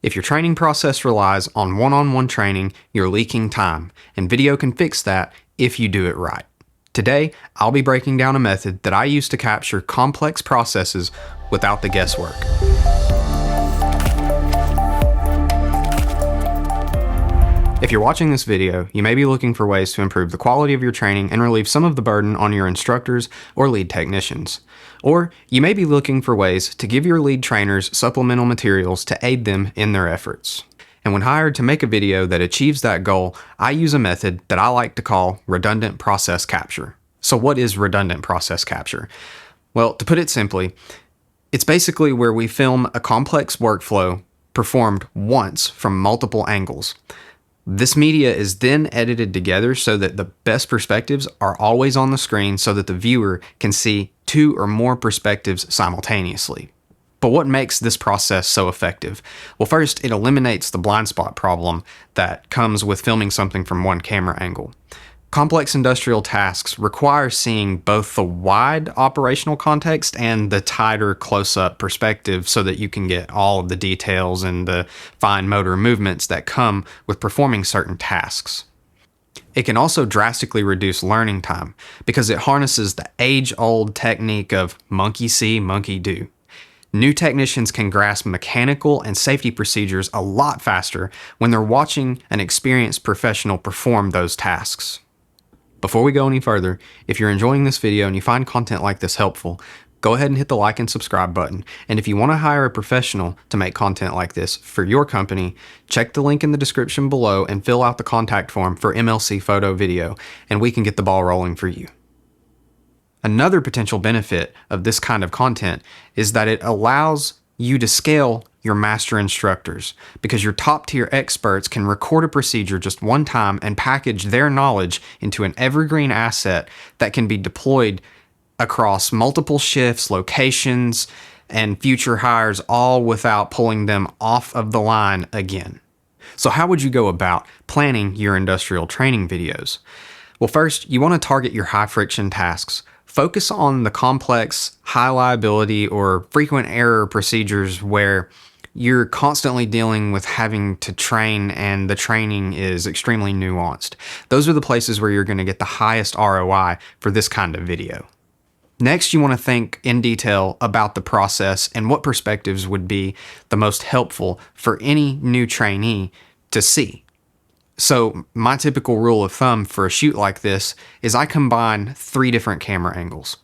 If your training process relies on one-on-one training, you're leaking time, and video can fix that if you do it right. Today, I'll be breaking down a method that I use to capture complex processes without the guesswork. If you're watching this video, you may be looking for ways to improve the quality of your training and relieve some of the burden on your instructors or lead technicians. Or you may be looking for ways to give your lead trainers supplemental materials to aid them in their efforts. And when hired to make a video that achieves that goal, I use a method that I like to call redundant process capture. So what is redundant process capture? Well, to put it simply, it's basically where we film a complex workflow performed once from multiple angles. This media is then edited together so that the best perspectives are always on the screen so that the viewer can see two or more perspectives simultaneously. But what makes this process so effective? Well, first, it eliminates the blind spot problem that comes with filming something from one camera angle. Complex industrial tasks require seeing both the wide operational context and the tighter close-up perspective so that you can get all of the details and the fine motor movements that come with performing certain tasks. It can also drastically reduce learning time because it harnesses the age-old technique of monkey see, monkey do. New technicians can grasp mechanical and safety procedures a lot faster when they're watching an experienced professional perform those tasks. Before we go any further, if you're enjoying this video and you find content like this helpful, go ahead and hit the like and subscribe button. And if you want to hire a professional to make content like this for your company, check the link in the description below and fill out the contact form for MLC Photo Video, and we can get the ball rolling for you. Another potential benefit of this kind of content is that it allows you to scale your master instructors because your top tier experts can record a procedure just one time and package their knowledge into an evergreen asset that can be deployed across multiple shifts, locations, and future hires, all without pulling them off of the line again. So how would you go about planning your industrial training videos? Well, first, you want to target your high friction tasks. Focus on the complex, high liability, or frequent error procedures where you're constantly dealing with having to train and the training is extremely nuanced. Those are the places where you're going to get the highest ROI for this kind of video. Next, you want to think in detail about the process and what perspectives would be the most helpful for any new trainee to see. So my typical rule of thumb for a shoot like this is I combine 3 different camera angles.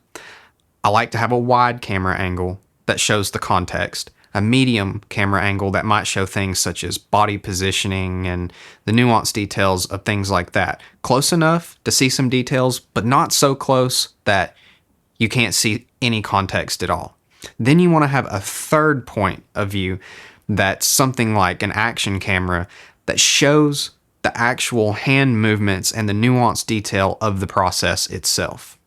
I like to have a wide camera angle that shows the context, a medium camera angle that might show things such as body positioning and the nuanced details of things like that. Close enough to see some details, but not so close that you can't see any context at all. Then you want to have a third point of view that's something like an action camera that shows the actual hand movements and the nuanced detail of the process itself.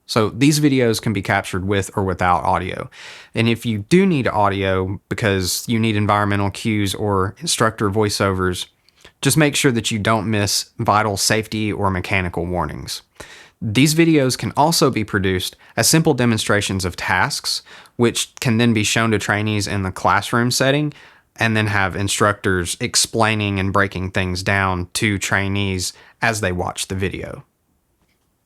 So these videos can be captured with or without audio. And if you do need audio because you need environmental cues or instructor voiceovers, just make sure that you don't miss vital safety or mechanical warnings. These videos can also be produced as simple demonstrations of tasks, which can then be shown to trainees in the classroom setting, and then have instructors explaining and breaking things down to trainees as they watch the video.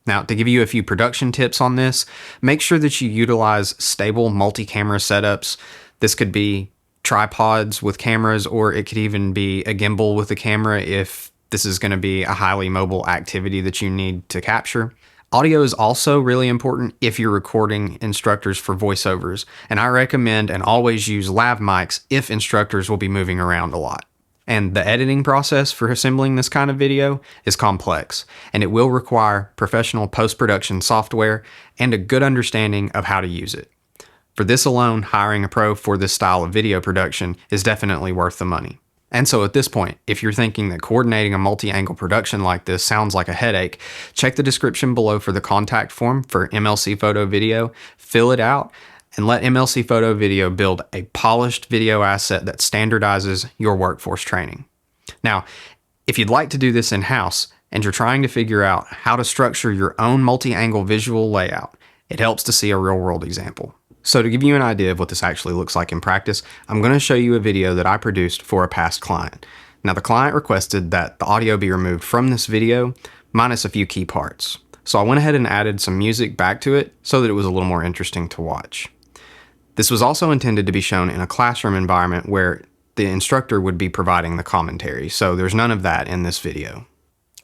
Now, to give you a few production tips on this, make sure that you utilize stable multi-camera setups. This could be tripods with cameras, or it could even be a gimbal with a camera if this is going to be a highly mobile activity that you need to capture. Audio is also really important if you're recording instructors for voiceovers, and I recommend and always use lav mics if instructors will be moving around a lot. And the editing process for assembling this kind of video is complex, and it will require professional post-production software and a good understanding of how to use it. For this alone, hiring a pro for this style of video production is definitely worth the money. And so at this point, if you're thinking that coordinating a multi-angle production like this sounds like a headache, check the description below for the contact form for MLC Photo Video, fill it out, and let MLC Photo Video build a polished video asset that standardizes your workforce training. Now, if you'd like to do this in-house and you're trying to figure out how to structure your own multi-angle visual layout, it helps to see a real-world example. So to give you an idea of what this actually looks like in practice, I'm going to show you a video that I produced for a past client. Now the client requested that the audio be removed from this video, minus a few key parts. So I went ahead and added some music back to it so that it was a little more interesting to watch. This was also intended to be shown in a classroom environment where the instructor would be providing the commentary, so there's none of that in this video.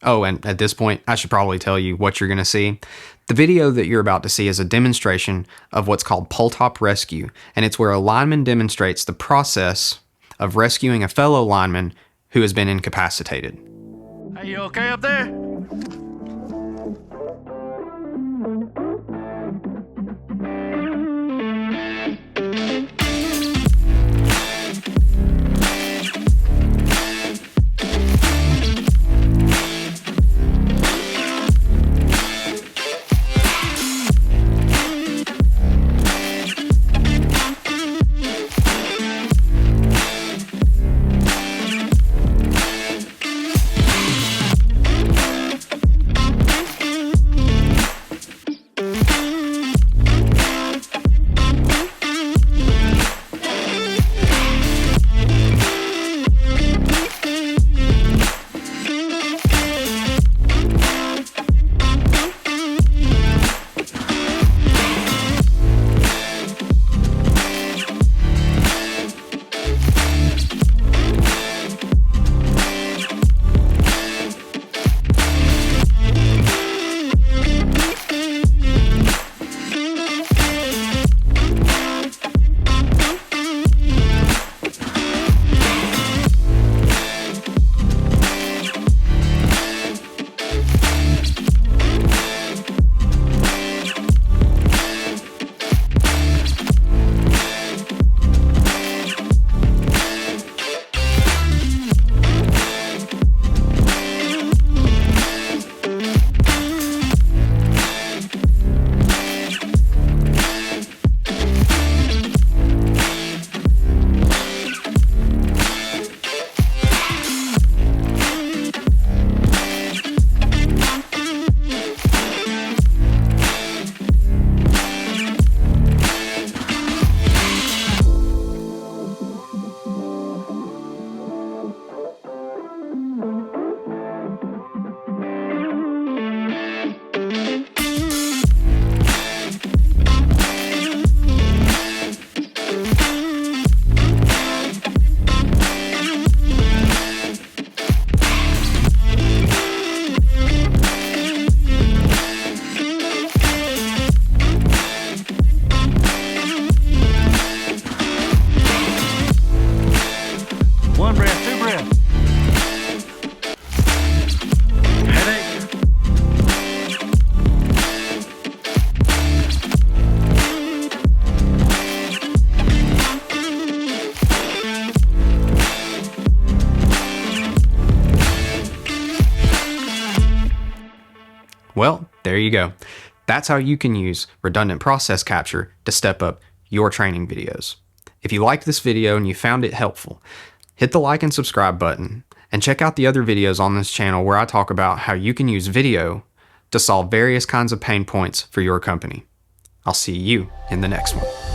Oh, and at this point, I should probably tell you what you're going to see. The video that you're about to see is a demonstration of what's called pole top rescue, and it's where a lineman demonstrates the process of rescuing a fellow lineman who has been incapacitated. Hey, you okay up there? One breath, two breath. Headache. Well, there you go. That's how you can use redundant process capture to step up your training videos. If you liked this video and you found it helpful, hit the like and subscribe button, and check out the other videos on this channel where I talk about how you can use video to solve various kinds of pain points for your company. I'll see you in the next one.